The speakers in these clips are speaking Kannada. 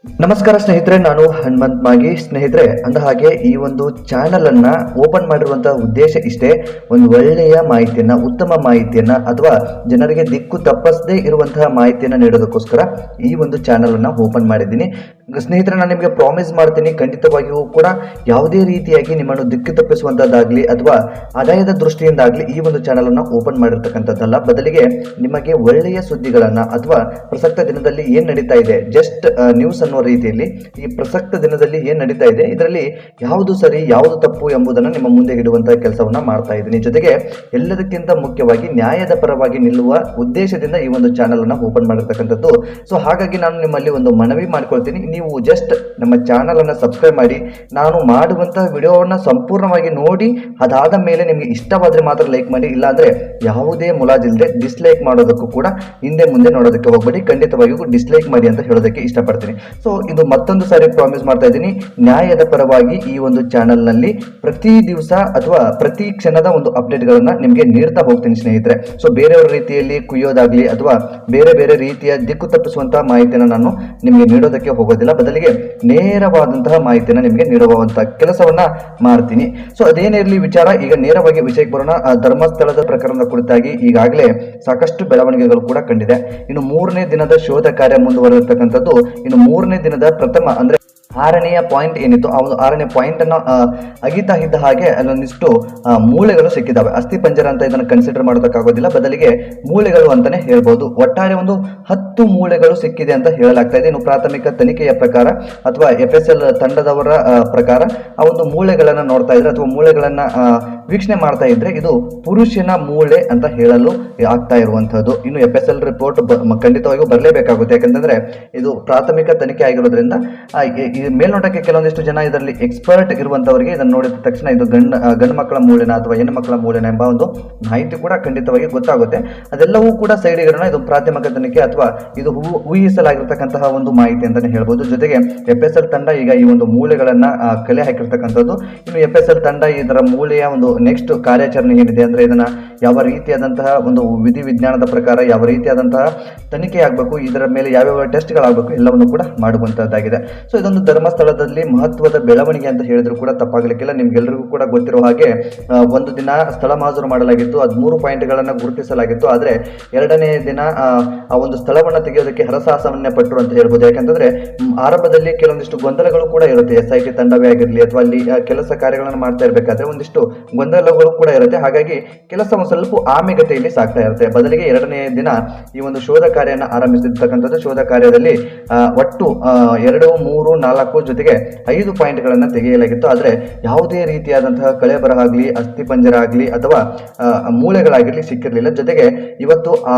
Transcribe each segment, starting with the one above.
ನಮಸ್ಕಾರ ಸ್ನೇಹಿತರೆ, ನಾನು ಹನುಮಂತ್ ಮಾಗಿ. ಸ್ನೇಹಿತರೆ, ಅಂದ ಹಾಗೆ ಈ ಒಂದು ಚಾನಲ್ ಅನ್ನ ಓಪನ್ ಮಾಡಿರುವಂತಹ ಉದ್ದೇಶ ಇಷ್ಟೇ. ಒಂದು ಒಳ್ಳೆಯ ಮಾಹಿತಿಯನ್ನ, ಉತ್ತಮ ಮಾಹಿತಿಯನ್ನ ಅಥವಾ ಜನರಿಗೆ ದಿಕ್ಕು ತಪ್ಪಿಸದೇ ಇರುವಂತಹ ಮಾಹಿತಿಯನ್ನ ನೀಡೋದಕ್ಕೋಸ್ಕರ ಈ ಒಂದು ಚಾನಲ್ ಅನ್ನ ಓಪನ್ ಮಾಡಿದ್ದೀನಿ. ಸ್ನೇಹಿತರೆ, ನಾನು ನಿಮಗೆ ಪ್ರಾಮಿಸ್ ಮಾಡ್ತೀನಿ, ಖಂಡಿತವಾಗಿಯೂ ಕೂಡ ಯಾವುದೇ ರೀತಿಯಾಗಿ ನಿಮ್ಮನ್ನು ದಿಕ್ಕು ತಪ್ಪಿಸುವಂತದ್ದಾಗ್ಲಿ ಅಥವಾ ಆದಾಯದ ದೃಷ್ಟಿಯಿಂದಾಗ್ಲಿ ಈ ಒಂದು ಚಾನಲ್ ಅನ್ನ ಓಪನ್ ಮಾಡಿರ್ತಕ್ಕಂಥದ್ದಲ್ಲ. ಬದಲಿಗೆ ನಿಮಗೆ ಒಳ್ಳೆಯ ಸುದ್ದಿಗಳನ್ನ ಅಥವಾ ಪ್ರಸಕ್ತ ದಿನದಲ್ಲಿ ಏನ್ ನಡೀತಾ ಇದೆ, ಜಸ್ಟ್ ನ್ಯೂಸ್ ಅನ್ನೋ ರೀತಿಯಲ್ಲಿ ಈ ಪ್ರಸಕ್ತ ದಿನದಲ್ಲಿ ಏನ್ ನಡೀತಾ ಇದೆ, ಇದರಲ್ಲಿ ಯಾವುದು ಸರಿ ಯಾವುದು ತಪ್ಪು ಎಂಬುದನ್ನು ನಿಮ್ಮ ಮುಂದೆ ಇಡುವಂತಹ ಕೆಲಸವನ್ನ ಮಾಡ್ತಾ ಇದ್ದೀನಿ. ಜೊತೆಗೆ ಎಲ್ಲದಕ್ಕಿಂತ ಮುಖ್ಯವಾಗಿ ನ್ಯಾಯದ ಪರವಾಗಿ ನಿಲ್ಲುವ ಉದ್ದೇಶದಿಂದ ಈ ಒಂದು ಚಾನಲ್ ಅನ್ನ ಓಪನ್ ಮಾಡಿರ್ತಕ್ಕಂಥದ್ದು. ಸೊ ಹಾಗಾಗಿ ನಾನು ನಿಮ್ಮಲ್ಲಿ ಒಂದು ಮನವಿ ಮಾಡ್ಕೊಳ್ತೀನಿ, ನೀವು ಜಸ್ಟ್ ನಮ್ಮ ಚಾನಲ್ ಅನ್ನ ಸಬ್ಸ್ಕ್ರೈಬ್ ಮಾಡಿ, ನಾನು ಮಾಡುವಂತಹ ವಿಡಿಯೋವನ್ನ ಸಂಪೂರ್ಣವಾಗಿ ನೋಡಿ, ಅದಾದ ಮೇಲೆ ನಿಮಗೆ ಇಷ್ಟವಾದ್ರೆ ಮಾತ್ರ ಲೈಕ್ ಮಾಡಿ, ಇಲ್ಲಾಂದ್ರೆ ಯಾವುದೇ ಮುಲಾಜಿಲ್ಲದೆ ಡಿಸ್ಲೈಕ್ ಮಾಡೋದಕ್ಕೂ ಕೂಡ ಹಿಂದೆ ಮುಂದೆ ನೋಡೋದಕ್ಕೆ ಹೋಗಬೇಡಿ. ಖಂಡಿತವಾಗಿಯೂ ಡಿಸ್ಲೈಕ್ ಮಾಡಿ ಅಂತ ಹೇಳೋದಕ್ಕೆ ಇಷ್ಟಪಡ್ತೀನಿ. ಸೊ ಇದು ಮತ್ತೊಂದು ಸಾರಿ ಪ್ರಾಮಿಸ್ ಮಾಡ್ತಾ ಇದ್ದೀನಿ, ನ್ಯಾಯದ ಪರವಾಗಿ ಈ ಒಂದು ಚಾನಲ್ ನಲ್ಲಿ ಪ್ರತಿ ದಿವಸ ಅಥವಾ ಪ್ರತಿ ಕ್ಷಣದ ಒಂದು ಅಪ್ಡೇಟ್ ಗಳನ್ನ ನಿಮಗೆ ನೀಡ್ತಾ ಹೋಗ್ತೀನಿ ಸ್ನೇಹಿತರೆ. ಸೊ ಬೇರೆಯವರ ರೀತಿಯಲ್ಲಿ ಕುಯ್ಯೋದಾಗ್ಲಿ ಅಥವಾ ಬೇರೆ ಬೇರೆ ರೀತಿಯ ದಿಕ್ಕು ತಪ್ಪಿಸುವಂತಹ ಮಾಹಿತಿಯನ್ನು ನಾನು ನಿಮಗೆ ನೀಡೋದಕ್ಕೆ ಹೋಗೋದಿಲ್ಲ, ಬದಲಿಗೆ ನೇರವಾದಂತಹ ಮಾಹಿತಿಯನ್ನು ನಿಮಗೆ ನೀಡುವಂತಹ ಕೆಲಸವನ್ನ ಮಾಡ್ತೀನಿ. ಸೊ ಅದೇನಿರಲಿ ವಿಚಾರ, ಈಗ ನೇರವಾಗಿ ವಿಷಯಕ್ಕೆ ಬರೋಣ. ಧರ್ಮಸ್ಥಳದ ಪ್ರಕರಣದ ಕುರಿತಾಗಿ ಈಗಾಗಲೇ ಸಾಕಷ್ಟು ಬೆಳವಣಿಗೆಗಳು ಕೂಡ ಕಂಡಿದೆ. ಇನ್ನು 3ನೇ ದಿನದ ಶೋಧ ಕಾರ್ಯ ಮುಂದುವರೆದಿರ್ತಕ್ಕಂಥದ್ದು. ಇನ್ನು 3ನೇ ದಿನದ ಪ್ರಥಮ ಅಂದ್ರೆ 6ನೆಯ ಪಾಯಿಂಟ್ ಏನಿತ್ತು, ಆ ಒಂದು 6ನೇ ಪಾಯಿಂಟ್ ಅನ್ನು ಅಗಿತಾ ಇದ್ದ ಹಾಗೆ ಅಲ್ಲೊಂದಿಷ್ಟು ಮೂಳೆಗಳು ಸಿಕ್ಕಿದಾವೆ. ಅಸ್ಥಿ ಪಂಜರ ಅಂತ ಇದನ್ನು ಕನ್ಸಿಡರ್ ಮಾಡೋದಕ್ಕಾಗೋದಿಲ್ಲ, ಬದಲಿಗೆ ಮೂಳೆಗಳು ಅಂತಾನೆ ಹೇಳ್ಬೋದು. ಒಟ್ಟಾರೆ ಒಂದು 10 ಮೂಳೆಗಳು ಸಿಕ್ಕಿದೆ ಅಂತ ಹೇಳಲಾಗ್ತಾ ಇದೆ. ಇನ್ನು ಪ್ರಾಥಮಿಕ ತನಿಖೆಯ ಪ್ರಕಾರ ಅಥವಾ FSL ತಂಡದವರ ಪ್ರಕಾರ ಆ ಒಂದು ಮೂಳೆಗಳನ್ನ ನೋಡ್ತಾ ಇದ್ರೆ ಅಥವಾ ಮೂಳೆಗಳನ್ನ ವೀಕ್ಷಣೆ ಮಾಡ್ತಾ ಇದ್ರೆ ಇದು ಪುರುಷನ ಮೂಳೆ ಅಂತ ಹೇಳಲು ಆಗ್ತಾ ಇರುವಂತಹದ್ದು. ಇನ್ನು FSL ರಿಪೋರ್ಟ್ ಖಂಡಿತವಾಗಿಯೂ ಬರಲೇಬೇಕಾಗುತ್ತೆ, ಯಾಕಂತಂದ್ರೆ ಇದು ಪ್ರಾಥಮಿಕ ತನಿಖೆ ಆಗಿರೋದ್ರಿಂದ ಮೇಲ್ನೋಟಕ್ಕೆ ಕೆಲವೊಂದಿಷ್ಟು ಜನ ಇದರಲ್ಲಿ ಎಕ್ಸ್ಪರ್ಟ್ ಇರುವಂತವರಿಗೆ ಇದನ್ನು ನೋಡಿದ ತಕ್ಷಣ ಇದು ಗಂಡು ಮಕ್ಕಳ ಮೂಳೆನ ಅಥವಾ ಹೆಣ್ಣು ಮಕ್ಕಳ ಮೂಳೆನ ಎಂಬ ಒಂದು ಮಾಹಿತಿ ಕೂಡ ಖಂಡಿತವಾಗಿ ಗೊತ್ತಾಗುತ್ತೆ. ಅದೆಲ್ಲವೂ ಕೂಡ ಸೈಡಿಗಿರೋಣ, ಇದು ಪ್ರಾಥಮಿಕ ತನಿಖೆ ಅಥವಾ ಇದು ಊಹಿಸಲಾಗಿರ್ತಕ್ಕಂತಹ ಒಂದು ಮಾಹಿತಿ ಅಂತಾನೆ ಹೇಳ್ಬೋದು. ಜೊತೆಗೆ FSL ತಂಡ ಈಗ ಈ ಒಂದು ಮೂಳೆಗಳನ್ನ ಕಲೆ ಹಾಕಿರ್ತಕ್ಕಂಥದ್ದು. ಇನ್ನು FSL ತಂಡ ಇದರ ಮೂಳೆಯ ಒಂದು ನೆಕ್ಸ್ಟ್ ಕಾರ್ಯಾಚರಣೆ ಏನಿದೆ ಅಂದ್ರೆ ಇದನ್ನ ಯಾವ ರೀತಿಯಾದಂತಹ ಒಂದು ವಿಧಿವಿಜ್ಞಾನದ ಪ್ರಕಾರ ಯಾವ ರೀತಿಯಾದಂತಹ ತನಿಖೆ ಆಗಬೇಕು, ಇದರ ಮೇಲೆ ಯಾವ್ಯಾವ ಟೆಸ್ಟ್ಗಳಾಗಬೇಕು ಎಲ್ಲವನ್ನು ಕೂಡ ಮಾಡುವಂತಹದ್ದಾಗಿದೆ. ಸೊ ಇದೊಂದು ಧರ್ಮಸ್ಥಳದಲ್ಲಿ ಮಹತ್ವದ ಬೆಳವಣಿಗೆ ಅಂತ ಹೇಳಿದ್ರು ಕೂಡ ತಪ್ಪಾಗಲಿಕ್ಕಿಲ್ಲ. ನಿಮ್ಗೆಲ್ಲರಿಗೂ ಕೂಡ ಗೊತ್ತಿರುವ ಹಾಗೆ ಒಂದು ದಿನ ಸ್ಥಳ ಮಾಜೂರು ಮಾಡಲಾಗಿತ್ತು, 13 ಪಾಯಿಂಟ್ಗಳನ್ನು ಗುರುತಿಸಲಾಗಿತ್ತು. ಆದ್ರೆ 2ನೇ ದಿನ ಆ ಒಂದು ಸ್ಥಳವನ್ನ ತೆಗೆಯೋದಕ್ಕೆ ಹರಸಾಹಸವನ್ನೇ ಪಟ್ಟರು ಅಂತ ಹೇಳ್ಬೋದು. ಯಾಕಂತಂದ್ರೆ ಆರಂಭದಲ್ಲಿ ಕೆಲವೊಂದಿಷ್ಟು ಗೊಂದಲಗಳು ಕೂಡ ಇರುತ್ತೆ. SIT ತಂಡವೇ ಆಗಿರಲಿ ಅಥವಾ ಅಲ್ಲಿ ಕೆಲಸ ಕಾರ್ಯಗಳನ್ನು ಮಾಡ್ತಾ ಇರಬೇಕಾದ್ರೆ ಒಂದಿಷ್ಟು ಗೊಂದಲಗಳು ಕೂಡ ಇರುತ್ತೆ. ಹಾಗಾಗಿ ಕೆಲಸ ಸ್ವಲ್ಪ ಆಮೆಗತೆಯಲ್ಲಿ ಸಾಗ್ತಾ ಇರುತ್ತೆ. ಬದಲಿಗೆ 2ನೇ ದಿನ ಈ ಒಂದು ಶೋಧ ಕಾರ್ಯನ ಆರಂಭಿಸಿರ್ತಕ್ಕಂಥದ್ದು. ಶೋಧ ಕಾರ್ಯದಲ್ಲಿ ಒಟ್ಟು 2, 3, 4 ಜೊತೆಗೆ 5 ಪಾಯಿಂಟ್ಗಳನ್ನ ತೆಗೆಯಲಾಗಿತ್ತು. ಆದ್ರೆ ಯಾವುದೇ ರೀತಿಯಾದಂತಹ ಕಳೆ ಬರಹ ಆಗಲಿ, ಅಸ್ಥಿ ಪಂಜರ ಆಗಲಿ ಅಥವಾ ಮೂಳೆಗಳಾಗಿರ್ಲಿ ಸಿಕ್ಕಿರಲಿಲ್ಲ. ಜೊತೆಗೆ ಇವತ್ತು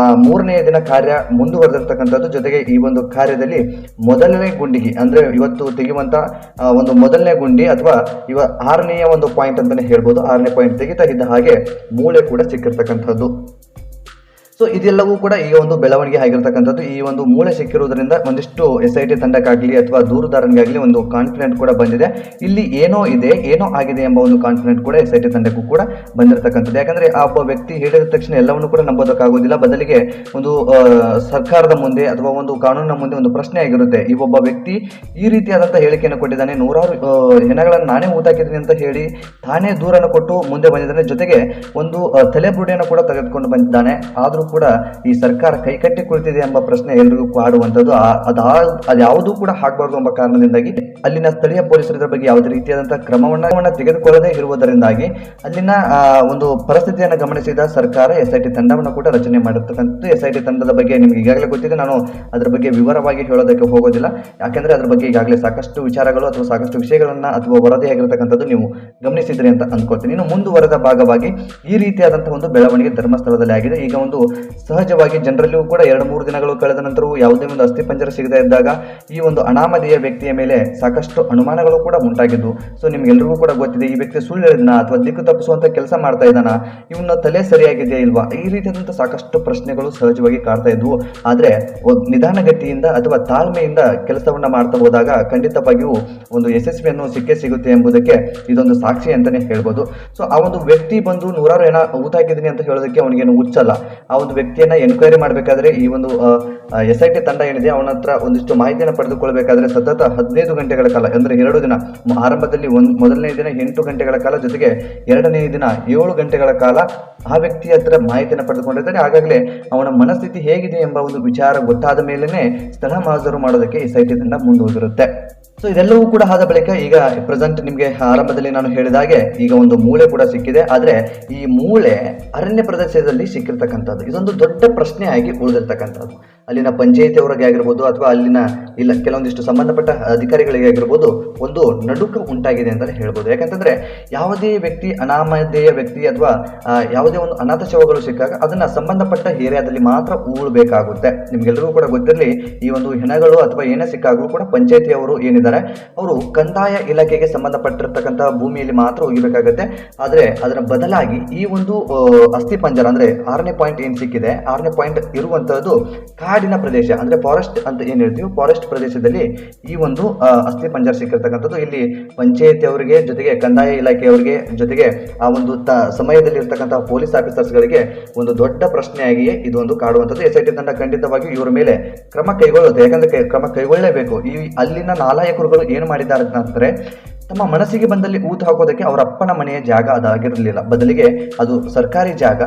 3ನೇ ದಿನ ಕಾರ್ಯ ಮುಂದುವರೆದಿರ್ತಕ್ಕಂಥದ್ದು. ಜೊತೆಗೆ ಈ ಒಂದು ಕಾರ್ಯದಲ್ಲಿ ಮೊದಲನೇ ಗುಂಡಿಗೆ ಅಂದ್ರೆ ಇವತ್ತು ತೆಗೆಯುವಂತ ಒಂದು ಮೊದಲನೇ ಗುಂಡಿ ಅಥವಾ 6ನೆಯ ಒಂದು ಪಾಯಿಂಟ್ ಅಂತಾನೆ ಹೇಳ್ಬೋದು. 6ನೇ ಪಾಯಿಂಟ್ ತೆಗಿತಾ ಇದ್ದ ಹಾಗೆ ಮೂಳೆ ಕೂಡ ಸಿಕ್ಕಿರ್ತಕ್ಕಂಥದ್ದು. ಸೊ ಇದೆಲ್ಲವೂ ಕೂಡ ಈಗ ಒಂದು ಬೆಳವಣಿಗೆ ಆಗಿರ್ತಕ್ಕಂಥದ್ದು. ಈ ಒಂದು ಮೂಳೆ ಸಿಕ್ಕಿರುವುದರಿಂದ ಒಂದಿಷ್ಟು SIT ತಂಡಕ್ಕಾಗಲಿ ಅಥವಾ ದೂರುದಾರನಿಗಾಗಲಿ ಒಂದು ಕಾನ್ಫಿಡೆಂಟ್ ಕೂಡ ಬಂದಿದೆ. ಇಲ್ಲಿ ಏನೋ ಇದೆ, ಏನೋ ಆಗಿದೆ ಎಂಬ ಒಂದು ಕಾನ್ಫಿಡೆಂಟ್ ಕೂಡ SIT ತಂಡಕ್ಕೂ ಕೂಡ ಬಂದಿರತಕ್ಕಂಥದ್ದು. ಯಾಕಂದ್ರೆ ಆ ಒಬ್ಬ ವ್ಯಕ್ತಿ ಹೇಳಿದ ತಕ್ಷಣ ಎಲ್ಲವನ್ನು ಕೂಡ ನಂಬೋದಕ್ಕಾಗೋದಿಲ್ಲ. ಬದಲಿಗೆ ಒಂದು ಸರ್ಕಾರದ ಮುಂದೆ ಅಥವಾ ಒಂದು ಕಾನೂನಿನ ಮುಂದೆ ಒಂದು ಪ್ರಶ್ನೆ ಆಗಿರುತ್ತೆ. ಈ ಒಬ್ಬ ವ್ಯಕ್ತಿ ಈ ರೀತಿಯಾದಂತಹ ಹೇಳಿಕೆಯನ್ನು ಕೊಟ್ಟಿದ್ದಾನೆ, 100 ಹೆಣಗಳನ್ನು ನಾನೇ ಊತಾಕಿದ್ದೀನಿ ಅಂತ ಹೇಳಿ ತಾನೇ ದೂರನ್ನು ಕೊಟ್ಟು ಮುಂದೆ ಬಂದಿದ್ದಾನೆ. ಜೊತೆಗೆ ಒಂದು ತಲೆಬುರುಡೆಯನ್ನು ಕೂಡ ತೆಗೆದುಕೊಂಡು ಬಂದಿದ್ದಾನೆ. ಆದ್ರೂ ಕೂಡ ಈ ಸರ್ಕಾರ ಕೈಕಟ್ಟಿ ಕುಳಿತಿದೆ ಎಂಬ ಪ್ರಶ್ನೆ ಎಲ್ರಿಗೂ ಕಾಡುವಂಥದ್ದು. ಅದ್ಯಾವುದೂ ಕೂಡ ಆಗಬಾರ್ದು ಎಂಬ ಕಾರಣದಿಂದಾಗಿ ಅಲ್ಲಿನ ಸ್ಥಳೀಯ ಪೊಲೀಸರ ಇದರ ಬಗ್ಗೆ ಯಾವುದೇ ರೀತಿಯಾದಂತಹ ಕ್ರಮವನ್ನ ತೆಗೆದುಕೊಳ್ಳದೇ ಇರುವುದರಿಂದಾಗಿ ಅಲ್ಲಿನ ಒಂದು ಪರಿಸ್ಥಿತಿಯನ್ನು ಗಮನಿಸಿದ ಸರ್ಕಾರ SIT ತಂಡವನ್ನು ಕೂಡ ರಚನೆ ಮಾಡಿರ್ತಕ್ಕಂಥದ್ದು. SIT ತಂಡದ ಬಗ್ಗೆ ನಿಮ್ಗೆ ಈಗಾಗಲೇ ಗೊತ್ತಿದೆ, ನಾನು ಅದರ ಬಗ್ಗೆ ವಿವರವಾಗಿ ಹೇಳೋದಕ್ಕೆ ಹೋಗೋದಿಲ್ಲ. ಯಾಕೆಂದ್ರೆ ಅದ್ರ ಬಗ್ಗೆ ಈಗಾಗಲೇ ಸಾಕಷ್ಟು ವಿಚಾರಗಳು ಅಥವಾ ಸಾಕಷ್ಟು ವಿಷಯಗಳನ್ನ ಅಥವಾ ವರದಿಯಾಗಿರ್ತಕ್ಕಂಥದ್ದು ನೀವು ಗಮನಿಸಿದ್ರಿ ಅಂತ ಅನ್ಕೋತೀನಿ. ಇನ್ನು ಮುಂದುವರೆದ ಭಾಗವಾಗಿ ಈ ರೀತಿಯಾದಂತಹ ಒಂದು ಬೆಳವಣಿಗೆ ಧರ್ಮಸ್ಥಳದಲ್ಲಿ ಆಗಿದೆ. ಈಗ ಒಂದು ಸಹಜವಾಗಿ ಜನರಲ್ಲಿಯೂ ಕೂಡ 2-3 ದಿನಗಳು ಕಳೆದ ನಂತರವೂ ಯಾವುದೇ ಒಂದು ಅಸ್ಥಿ ಪಂಜರ ಸಿಗದೇ ಇದ್ದಾಗ ಈ ಒಂದು ಅನಾಮಧೇಯ ವ್ಯಕ್ತಿಯ ಮೇಲೆ ಸಾಕಷ್ಟು ಅನುಮಾನಗಳು ಕೂಡ ಉಂಟಾಗಿದ್ದು. ಸೊ ನಿಮ್ಗೆಲ್ರಿಗೂ ಕೂಡ ಗೊತ್ತಿದೆ, ಈ ವ್ಯಕ್ತಿ ಸುಳ್ಳು ಹೇಳಿದ್ನ ಅಥವಾ ದಿಕ್ಕು ತಪ್ಪಿಸುವಂತ ಕೆಲಸ ಮಾಡ್ತಾ ಇದ್ದಾನ, ಇವನ ತಲೆ ಸರಿಯಾಗಿದೆಯಾ ಇಲ್ವಾ, ಈ ರೀತಿಯಾದಂತಹ ಸಾಕಷ್ಟು ಪ್ರಶ್ನೆಗಳು ಸಹಜವಾಗಿ ಕಾಡ್ತಾ ಇದ್ವು. ಆದ್ರೆ ನಿಧಾನಗತಿಯಿಂದ ಅಥವಾ ತಾಳ್ಮೆಯಿಂದ ಕೆಲಸವನ್ನ ಮಾಡ್ತಾ ಹೋದಾಗ ಖಂಡಿತವಾಗಿಯೂ ಒಂದು ಯಶಸ್ವಿಯನ್ನು ಸಿಗುತ್ತೆ ಎಂಬುದಕ್ಕೆ ಇದೊಂದು ಸಾಕ್ಷಿ ಅಂತಾನೆ ಹೇಳ್ಬೋದು. ಸೊ ಆ ಒಂದು ವ್ಯಕ್ತಿ ಬಂದು 100 ಊಟ ಹಾಕಿದ್ದೀನಿ ಅಂತ ಹೇಳೋದಕ್ಕೆ ಅವನಿಗೇನು ಹುಚ್ಚಲ್ಲ. ಆ ಒಂದು ವ್ಯಕ್ತಿಯನ್ನ ಎನ್ಕ್ವೈರಿ ಮಾಡಬೇಕಾದ್ರೆ ಈ ಒಂದು SIT ತಂಡ ಏನಿದೆ ಅವನ ಹತ್ರ ಒಂದಿಷ್ಟು ಮಾಹಿತಿಯನ್ನು ಪಡೆದುಕೊಳ್ಬೇಕಾದ್ರೆ ಸತತ 15 ಗಂಟೆಗಳ ಕಾಲ, ಅಂದ್ರೆ 2 ದಿನ, ಆರಂಭದಲ್ಲಿ ಮೊದಲನೇ ದಿನ 8 ಗಂಟೆಗಳ ಕಾಲ, ಜೊತೆಗೆ ಎರಡನೇ ದಿನ 7 ಗಂಟೆಗಳ ಕಾಲ ಆ ವ್ಯಕ್ತಿಯ ಹತ್ರ ಮಾಹಿತಿಯನ್ನು ಪಡೆದುಕೊಂಡಿರ್ತಾರೆ. ಹಾಗಾಗಲೇ ಅವನ ಮನಸ್ಥಿತಿ ಹೇಗಿದೆ ಎಂಬ ಒಂದು ವಿಚಾರ ಗೊತ್ತಾದ ಮೇಲೆನೆ ಸ್ಥಳ ಮಹಾಜರು ಮಾಡೋದಕ್ಕೆ SIT ತಂಡ ಮುಂದೋಗಿರುತ್ತೆ. ಸೊ ಇದೆಲ್ಲವೂ ಕೂಡ ಆದ ಬಳಿಕ ಈಗ ಪ್ರೆಸೆಂಟ್ ನಿಮಗೆ ಆರಂಭದಲ್ಲಿ ನಾನು ಹೇಳಿದ ಹಾಗೆ ಈಗ ಒಂದು ಮೂಳೆ ಕೂಡ ಸಿಕ್ಕಿದೆ. ಆದರೆ ಈ ಮೂಳೆ ಅರಣ್ಯ ಪ್ರದೇಶದಲ್ಲಿ ಸಿಕ್ಕಿರ್ತಕ್ಕಂಥದ್ದು ಇದೊಂದು ದೊಡ್ಡ ಪ್ರಶ್ನೆಯಾಗಿ ಉಳಿದಿರ್ತಕ್ಕಂಥದ್ದು. ಅಲ್ಲಿನ ಪಂಚಾಯಿತಿಯವರಿಗೆ ಆಗಿರ್ಬೋದು ಅಥವಾ ಅಲ್ಲಿನ ಕೆಲವೊಂದಿಷ್ಟು ಸಂಬಂಧಪಟ್ಟ ಅಧಿಕಾರಿಗಳಿಗೆ ಆಗಿರ್ಬೋದು ಒಂದು ನಡುಕ ಉಂಟಾಗಿದೆ ಅಂತಲೇ ಹೇಳ್ಬೋದು. ಯಾಕಂತಂದ್ರೆ ಯಾವುದೇ ವ್ಯಕ್ತಿ ಅನಾಮಧೇಯ ವ್ಯಕ್ತಿ ಅಥವಾ ಯಾವುದೇ ಒಂದು ಅನಾಥ ಶವಗಳು ಸಿಕ್ಕಾಗ ಅದನ್ನ ಸಂಬಂಧಪಟ್ಟ ಏರಿಯಾದಲ್ಲಿ ಮಾತ್ರ ಉಳ್ಬೇಕಾಗುತ್ತೆ. ನಿಮ್ಗೆಲ್ರಿಗೂ ಕೂಡ ಗೊತ್ತಿರಲಿ, ಈ ಒಂದು ಹೆಣಗಳು ಅಥವಾ ಏನೇ ಸಿಕ್ಕಾಗಲೂ ಕೂಡ ಪಂಚಾಯಿತಿಯವರು ಏನಿದ್ದಾರೆ ಅವರು ಕಂದಾಯ ಇಲಾಖೆಗೆ ಸಂಬಂಧಪಟ್ಟಿರ್ತಕ್ಕಂತಹ ಭೂಮಿಯಲ್ಲಿ ಮಾತ್ರ ಹೋಗಬೇಕಾಗುತ್ತೆ. ಆದರೆ ಅದರ ಬದಲಾಗಿ ಈ ಒಂದು ಅಸ್ಥಿ ಪಂಜರ ಅಂದ್ರೆ 6ನೇ ಪಾಯಿಂಟ್ ಏನ್ ಸಿಕ್ಕಿದೆ, 6ನೇ ಪಾಯಿಂಟ್ ಇರುವಂತಹದ್ದು ಕಾಡಿನ ಪ್ರದೇಶ ಅಂದ್ರೆ ಫಾರೆಸ್ಟ್ ಅಂತ ಏನ್ ಹೇಳ್ತೀವಿ, ಫಾರೆಸ್ಟ್ ಪ್ರದೇಶದಲ್ಲಿ ಈ ಒಂದು ಅಸ್ಥಿ ಪಂಜರ ಸಿಕ್ಕಿರ್ತಕ್ಕಂಥದ್ದು. ಇಲ್ಲಿ ಪಂಚಾಯತಿಯವರಿಗೆ ಜೊತೆಗೆ ಕಂದಾಯ ಇಲಾಖೆಯವರಿಗೆ ಜೊತೆಗೆ ಆ ಒಂದು ಸಮಯದಲ್ಲಿ ಇರ್ತಕ್ಕಂತಹ ಪೊಲೀಸ್ ಆಫೀಸರ್ಸ್ಗಳಿಗೆ ಒಂದು ದೊಡ್ಡ ಪ್ರಶ್ನೆಯಾಗಿಯೇ ಇದು ಒಂದು ಕಾಡುವಂಥದ್ದು. SIT ತಂಡ ಖಂಡಿತವಾಗಿ ಇವರ ಮೇಲೆ ಕ್ರಮ ಕೈಗೊಳ್ಳುತ್ತೆ. ಯಾಕಂದ್ರೆ ಕ್ರಮ ಕೈಗೊಳ್ಳಲೇಬೇಕು. ಈ ಅಲ್ಲಿನ ನಾಲಾಯಕರುಗಳು ಏನು ಮಾಡಿದ್ದಾರೆ ಅಂತಂದ್ರೆ ತಮ್ಮ ಮನಸ್ಸಿಗೆ ಬಂದಲ್ಲಿ ಊತ ಹಾಕೋದಕ್ಕೆ ಅವರ ಅಪ್ಪನ ಮನೆಯ ಜಾಗ ಅದಾಗಿರಲಿಲ್ಲ, ಬದಲಿಗೆ ಅದು ಸರ್ಕಾರಿ ಜಾಗ.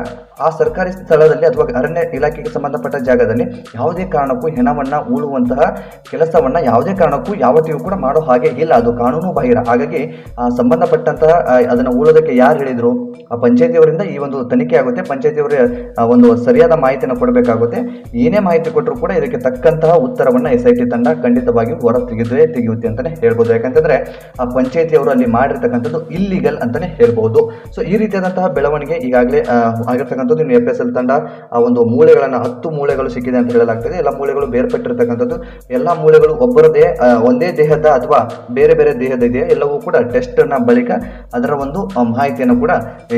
ಆ ಸರ್ಕಾರಿ ಸ್ಥಳದಲ್ಲಿ ಅಥವಾ ಅರಣ್ಯ ಇಲಾಖೆಗೆ ಸಂಬಂಧಪಟ್ಟ ಜಾಗದಲ್ಲಿ ಯಾವುದೇ ಕಾರಣಕ್ಕೂ ಹೆಣವನ್ನ ಉಳುವಂತಹ ಕೆಲಸವನ್ನ ಯಾವುದೇ ಕಾರಣಕ್ಕೂ ಯಾವತ್ತಿಗೂ ಕೂಡ ಮಾಡೋ ಹಾಗೆ ಇಲ್ಲ, ಅದು ಕಾನೂನು ಬಾಹಿರ. ಹಾಗಾಗಿ ಆ ಸಂಬಂಧಪಟ್ಟಂತಹ ಅದನ್ನು ಉಳೋದಕ್ಕೆ ಯಾರು ಹೇಳಿದ್ರು, ಆ ಪಂಚಾಯತಿಯವರಿಂದ ಈ ಒಂದು ತನಿಖೆ ಆಗುತ್ತೆ. ಪಂಚಾಯತಿಯವರ ಒಂದು ಸರಿಯಾದ ಮಾಹಿತಿಯನ್ನು ಕೊಡಬೇಕಾಗುತ್ತೆ. ಏನೇ ಮಾಹಿತಿ ಕೊಟ್ಟರು ಕೂಡ ಇದಕ್ಕೆ ತಕ್ಕಂತಹ ಉತ್ತರವನ್ನ SIT ತಂಡ ಖಂಡಿತವಾಗಿ ಹೊರ ತೆಗೆಯುತ್ತೆ ಅಂತಾನೆ ಹೇಳ್ಬೋದು. ಯಾಕಂತಂದ್ರೆ ಆ ಪಂಚಾಯತಿಯವರು ಅಲ್ಲಿ ಮಾಡಿರ್ತಕ್ಕಂಥದ್ದು ಇಲ್ಲಿಗಲ್ ಅಂತಾನೆ ಹೇಳ್ಬಹುದು. ಸೊ ಈ ರೀತಿಯಾದಂತಹ ಬೆಳವಣಿಗೆ ಈಗಾಗಲೇ ಆಗಿರ್ತಕ್ಕಂಥದ್ದು. ಇನ್ನು FSL ತಂಡ ಆ ಒಂದು ಮೂಳೆಗಳನ್ನ 10 ಮೂಳೆಗಳು ಸಿಕ್ಕಿದೆ ಅಂತ ಹೇಳಲಾಗ್ತದೆ. ಎಲ್ಲ ಮೂಳೆಗಳು ಬೇರ್ಪಟ್ಟಿರ್ತಕ್ಕಂಥದ್ದು, ಎಲ್ಲ ಮೂಳೆಗಳು ಒಬ್ಬರದೇ ಒಂದೇ ದೇಹದ ಅಥವಾ ಬೇರೆ ಬೇರೆ ದೇಹದ ಇದೆಯಾ ಎಲ್ಲವೂ ಕೂಡ ಟೆಸ್ಟ್ ನ ಬಳಿಕ ಅದರ ಒಂದು ಮಾಹಿತಿಯನ್ನು ಕೂಡ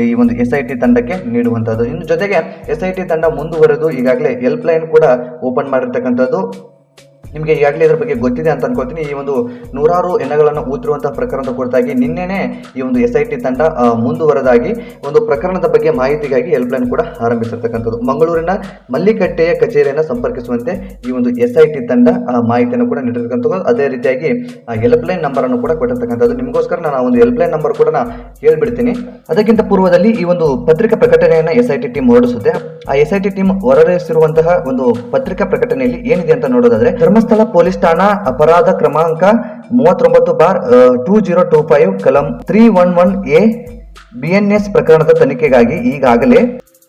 ಈ ಒಂದು SIT ತಂಡಕ್ಕೆ ನೀಡುವಂತದ್ದು. ಇನ್ನು ಜೊತೆಗೆ SIT ತಂಡ ಮುಂದುವರೆದು ಈಗಾಗಲೇ ಹೆಲ್ಪ್ ಲೈನ್ ಕೂಡ ಓಪನ್ ಮಾಡಿರ್ತಕ್ಕಂಥದ್ದು. ನಿಮಗೆ ಈಗಾಗಲೇ ಇದರ ಬಗ್ಗೆ ಗೊತ್ತಿದೆ ಅಂತ ಅನ್ಕೋತೀನಿ. ಈ ಒಂದು 100 ಹೆಣಗಳನ್ನು ಊತಿರುವಂತಹ ಪ್ರಕರಣದ ಕುರಿತಾಗಿ ನಿನ್ನೆನೆ ಈ ಒಂದು SIT ತಂಡ ಮುಂದುವರೆದಾಗಿ ಒಂದು ಪ್ರಕರಣದ ಬಗ್ಗೆ ಮಾಹಿತಿಗಾಗಿ ಹೆಲ್ಪ್ ಲೈನ್ ಕೂಡ ಆರಂಭಿಸಿರ್ತಕ್ಕಂಥದ್ದು. ಮಂಗಳೂರಿನ ಮಲ್ಲಿಕಟ್ಟೆಯ ಕಚೇರಿಯನ್ನು ಸಂಪರ್ಕಿಸುವಂತೆ ಈ ಒಂದು SIT ತಂಡ ಮಾಹಿತಿಯನ್ನು ಕೂಡ ನೀಡಿರ್ತಕ್ಕಂಥದ್ದು. ಅದೇ ರೀತಿಯಾಗಿ ಹೆಲ್ಪ್ ಲೈನ್ ನಂಬರ್ ಅನ್ನು ಕೂಡ ಕೊಟ್ಟಿರ್ತಕ್ಕಂಥದ್ದು. ನಿಮಗೋಸ್ಕರ ನಾನು ಒಂದು ಹೆಲ್ಪ್ ಲೈನ್ ನಂಬರ್ ಕೂಡ ಹೇಳ್ಬಿಡ್ತೀನಿ. ಅದಕ್ಕಿಂತ ಪೂರ್ವದಲ್ಲಿ ಈ ಒಂದು ಪತ್ರಿಕಾ ಪ್ರಕಟಣೆಯನ್ನು SIT ಟೀಮ್ ಹೊರಡಿಸುತ್ತೆ. ಆ SIT ಟೀಮ್ ಹೊರಡಿಸಿರುವಂತಹ ಒಂದು ಪತ್ರಿಕಾ ಪ್ರಕಟಣೆಯಲ್ಲಿ ಏನಿದೆ ಅಂತ ನೋಡೋದಾದ್ರೆ, ಧರ್ಮಸ್ಥಳ ಪೊಲೀಸ್ ಠಾಣಾ ಅಪರಾಧ ಕ್ರಮಾಂಕ 39/2025 ಕಲಂ 311A BNS ಪ್ರಕರಣದ ತನಿಖೆಗಾಗಿ ಈಗಾಗಲೇ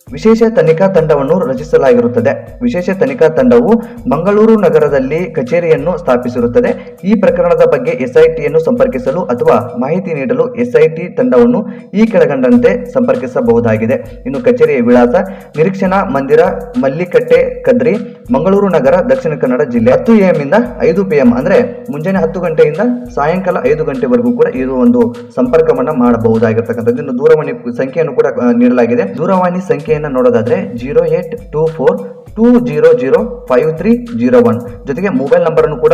ವಿಶೇಷ ತನಿಖಾ ತಂಡವನ್ನು ರಚಿಸಲಾಗಿರುತ್ತದೆ. ವಿಶೇಷ ತನಿಖಾ ತಂಡವು ಮಂಗಳೂರು ನಗರದಲ್ಲಿ ಕಚೇರಿಯನ್ನು ಸ್ಥಾಪಿಸಿರುತ್ತದೆ. ಈ ಪ್ರಕರಣದ ಬಗ್ಗೆ SITಯನ್ನು ಸಂಪರ್ಕಿಸಲು ಅಥವಾ ಮಾಹಿತಿ ನೀಡಲು SIT ತಂಡವನ್ನು ಈ ಕೆಳಗಂಡಂತೆ ಸಂಪರ್ಕಿಸಬಹುದಾಗಿದೆ. ಇನ್ನು ಕಚೇರಿಯ ವಿಳಾಸ: ನಿರೀಕ್ಷಣಾ ಮಂದಿರ, ಮಲ್ಲಿಕಟ್ಟೆ, ಕದ್ರಿ, ಮಂಗಳೂರು ನಗರ, ದಕ್ಷಿಣ ಕನ್ನಡ ಜಿಲ್ಲೆ. 10 AM ಇಂದ 5 PM ಅಂದ್ರೆ ಮುಂಜಾನೆ 10 ಗಂಟೆಯಿಂದ ಸಾಯಂಕಾಲ 5 ಗಂಟೆವರೆಗೂ ಕೂಡ ಇದು ಒಂದು ಸಂಪರ್ಕವನ್ನ ಮಾಡಬಹುದಾಗಿರ್ತಕ್ಕಂಥದ್ದು. ಇನ್ನು ದೂರವಾಣಿ ಸಂಖ್ಯೆಯನ್ನು ಕೂಡ ನೀಡಲಾಗಿದೆ. ದೂರವಾಣಿ ಸಂಖ್ಯೆಯನ್ನು ನೋಡೋದಾದ್ರೆ 0824200530 ಜೊತೆಗೆ ಮೊಬೈಲ್ ನಂಬರ್ ಅನ್ನು ಕೂಡ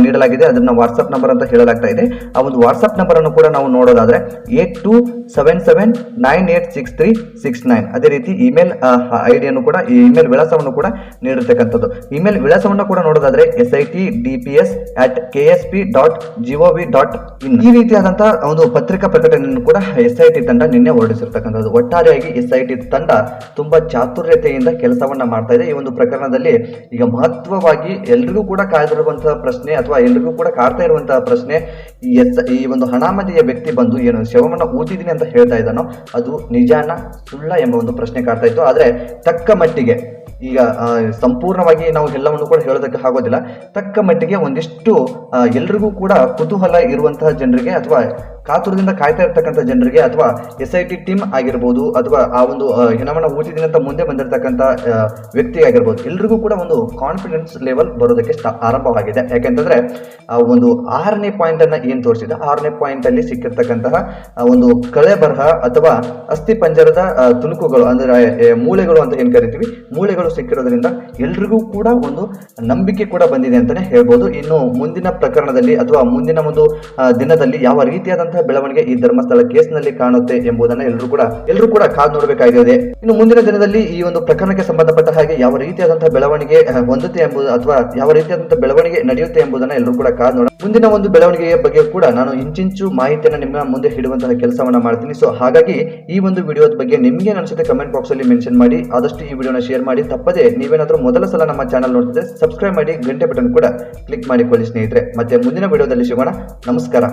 ನೀಡಲಾಗಿದೆ. ಅದನ್ನ ವಾಟ್ಸ್ಆಪ್ ನಂಬರ್ ಅಂತ ಹೇಳಲಾಗ್ತಾ ಇದೆ. ಆ ಒಂದು ವಾಟ್ಸ್ಆಪ್ ನಂಬರ್ ಅನ್ನು ಕೂಡ ನಾವು ನೋಡೋದಾದ್ರೆ 8277986369. ಅದೇ ರೀತಿ ಇಮೇಲ್ ಐಡಿಯನ್ನು ಕೂಡ, ಇಮೇಲ್ ವಿಳಾಸವನ್ನು ಕೂಡ ನೀಡಿರ್ತಕ್ಕಂಥದ್ದು. ಇಮೇಲ್ ವಿಳಾಸವನ್ನು ಕೂಡ ನೋಡೋದಾದ್ರೆ sitdps@ksp.gov.in. ಈ ರೀತಿಯಾದಂತಹ ಒಂದು ಪತ್ರಿಕಾ ಪ್ರಕಟಣೆಯನ್ನು ಕೂಡ SIT ತಂಡ ನಿನ್ನೆ ಹೊರಡಿಸಿರ್ತಕ್ಕಂಥದ್ದು. ಒಟ್ಟಾರೆಯಾಗಿ SIT ತಂಡ ತುಂಬಾ ಚಾತುರ್ಯತೆಯಿಂದ ಕೆಲಸವನ್ನ ಮಾಡ್ತಾ ಇದೆ. ಈ ಒಂದು ಪ್ರಕರಣದಲ್ಲಿ ಈಗ ಮಹತ್ವವಾಗಿ ಎಲ್ರಿಗೂ ಕೂಡ ಕಾಯ್ದಿರುವಂತಹ ಪ್ರಶ್ನೆ ಅಥವಾ ಎಲ್ರಿಗೂ ಕೂಡ ಕಾಡ್ತಾ ಇರುವಂತಹ ಪ್ರಶ್ನೆ, ಈ ಒಂದು ಅನಾಮಧೇಯ ವ್ಯಕ್ತಿ ಬಂದು ಏನು ಶವವನ್ನ ಊತಿದ್ದೀನಿ ಅಂತ ಹೇಳ್ತಾ ಇದ್ದಾನೋ ಅದು ನಿಜಾನ ಸುಳ್ಳ ಎಂಬ ಒಂದು ಪ್ರಶ್ನೆ ಕಾಡ್ತಾ ಇತ್ತು. ಆದ್ರೆ ತಕ್ಕ ಮಟ್ಟಿಗೆ ಈಗ ಸಂಪೂರ್ಣವಾಗಿ ನಾವು ಎಲ್ಲವನ್ನು ಕೂಡ ಹೇಳೋದಕ್ಕೆ ಆಗೋದಿಲ್ಲ. ತಕ್ಕ ಮಟ್ಟಿಗೆ ಒಂದಿಷ್ಟು ಎಲ್ರಿಗೂ ಕೂಡ ಕುತೂಹಲ ಇರುವಂತಹ ಜನರಿಗೆ ಅಥವಾ ಕಾತುರದಿಂದ ಕಾಯ್ತಾ ಇರ್ತಕ್ಕಂಥ ಜನರಿಗೆ ಅಥವಾ SIT ಟೀಮ್ ಆಗಿರ್ಬೋದು ಅಥವಾ ಆ ಒಂದು ಹೆಣವನ್ನ ಊತಿದ್ದೀನಿ ಅಂತ ಮುಂದೆ ಬಂದಿರತಕ್ಕಂಥ ವ್ಯಕ್ತಿ ಆಗಿರ್ಬೋದು, ಎಲ್ರಿಗೂ ಕೂಡ ಒಂದು ಕಾನ್ಫಿಡೆನ್ಸ್ ಲೆವೆಲ್ ಬರೋದಕ್ಕೆ ಆರಂಭವಾಗಿದೆ. ಯಾಕೆಂತಂದ್ರೆ ಒಂದು 6ನೇ ಪಾಯಿಂಟ್ ಅನ್ನ ಏನ್ ತೋರಿಸಿದ, 6ನೇ ಪಾಯಿಂಟ್ ಅಲ್ಲಿ ಸಿಕ್ಕಿರ್ತಕ್ಕಂತಹ ಒಂದು ಕಳೆ ಬರಹ ಅಥವಾ ಅಸ್ಥಿ ಪಂಜರದ ತುಣುಕುಗಳು ಅಂದ್ರೆ ಮೂಳೆಗಳು ಅಂತ ಏನ್ ಕರಿತೀವಿ, ಮೂಳೆಗಳು ಸಿಕ್ಕಿರೋದ್ರಿಂದ ಎಲ್ರಿಗೂ ಕೂಡ ಒಂದು ನಂಬಿಕೆ ಕೂಡ ಬಂದಿದೆ ಅಂತಾನೆ ಹೇಳ್ಬೋದು. ಇನ್ನು ಮುಂದಿನ ಪ್ರಕರಣದಲ್ಲಿ ಅಥವಾ ಮುಂದಿನ ಒಂದು ದಿನದಲ್ಲಿ ಯಾವ ರೀತಿಯಾದಂತಹ ರೀತಿಯಾದಂತಹ ಬೆಳವಣಿಗೆ ಈ ಧರ್ಮಸ್ಥಳ ಕೇಸ್ನಲ್ಲಿ ಕಾಣುತ್ತೆ ಎಂಬುದನ್ನು ಎಲ್ಲರೂ ಕೂಡ ಕಾದು ನೋಡಬೇಕಾಗಿದೆ. ಇನ್ನು ಮುಂದಿನ ದಿನದಲ್ಲಿ ಈ ಒಂದು ಪ್ರಕರಣಕ್ಕೆ ಸಂಬಂಧಪಟ್ಟ ಹಾಗೆ ಯಾವ ರೀತಿಯಾದಂತಹ ಬೆಳವಣಿಗೆ ಹೊಂದುತ್ತೆ ಎಂಬುದು ಅಥವಾ ಯಾವ ರೀತಿಯಾದಂತಹ ಬೆಳವಣಿಗೆ ನಡೆಯುತ್ತೆ ಎಂಬುದನ್ನು ಎಲ್ಲರೂ ಕೂಡ ಕಾದು ನೋಡ. ಮುಂದಿನ ಒಂದು ಬೆಳವಣಿಗೆಯ ಬಗ್ಗೆ ಕೂಡ ನಾನು ಇಂಚಿಂಚು ಮಾಹಿತಿಯನ್ನು ನಿಮ್ಮ ಮುಂದೆ ಇಡುವಂತಹ ಕೆಲಸವನ್ನ ಮಾಡ್ತೀನಿ. ಸೊ ಹಾಗಾಗಿ ಈ ಒಂದು ವಿಡಿಯೋದ ಬಗ್ಗೆ ನಿಮ್ಗೆ ಅನಿಸುತ್ತೆ ಕಮೆಂಟ್ ಬಾಕ್ಸ್ ಅಲ್ಲಿ ಮೆನ್ಷನ್ ಮಾಡಿ. ಆದಷ್ಟು ಈ ವಿಡಿಯೋನ ಶೇರ್ ಮಾಡಿ. ತಪ್ಪದೆ ನೀವೇನಾದ್ರೂ ಮೊದಲ ಸಲ ನಮ್ಮ ಚಾನಲ್ ನೋಡ್ತಿದ್ರೆ ಸಬ್ಸ್ಕ್ರೈಬ್ ಮಾಡಿ, ಗಂಟೆ ಬಟನ್ ಕೂಡ ಕ್ಲಿಕ್ ಮಾಡಿಕೊಳ್ಳಿ ಸ್ನೇಹಿತರೆ. ಮತ್ತೆ ಮುಂದಿನ ವಿಡಿಯೋದಲ್ಲಿ ಸಿಗೋಣ. ನಮಸ್ಕಾರ.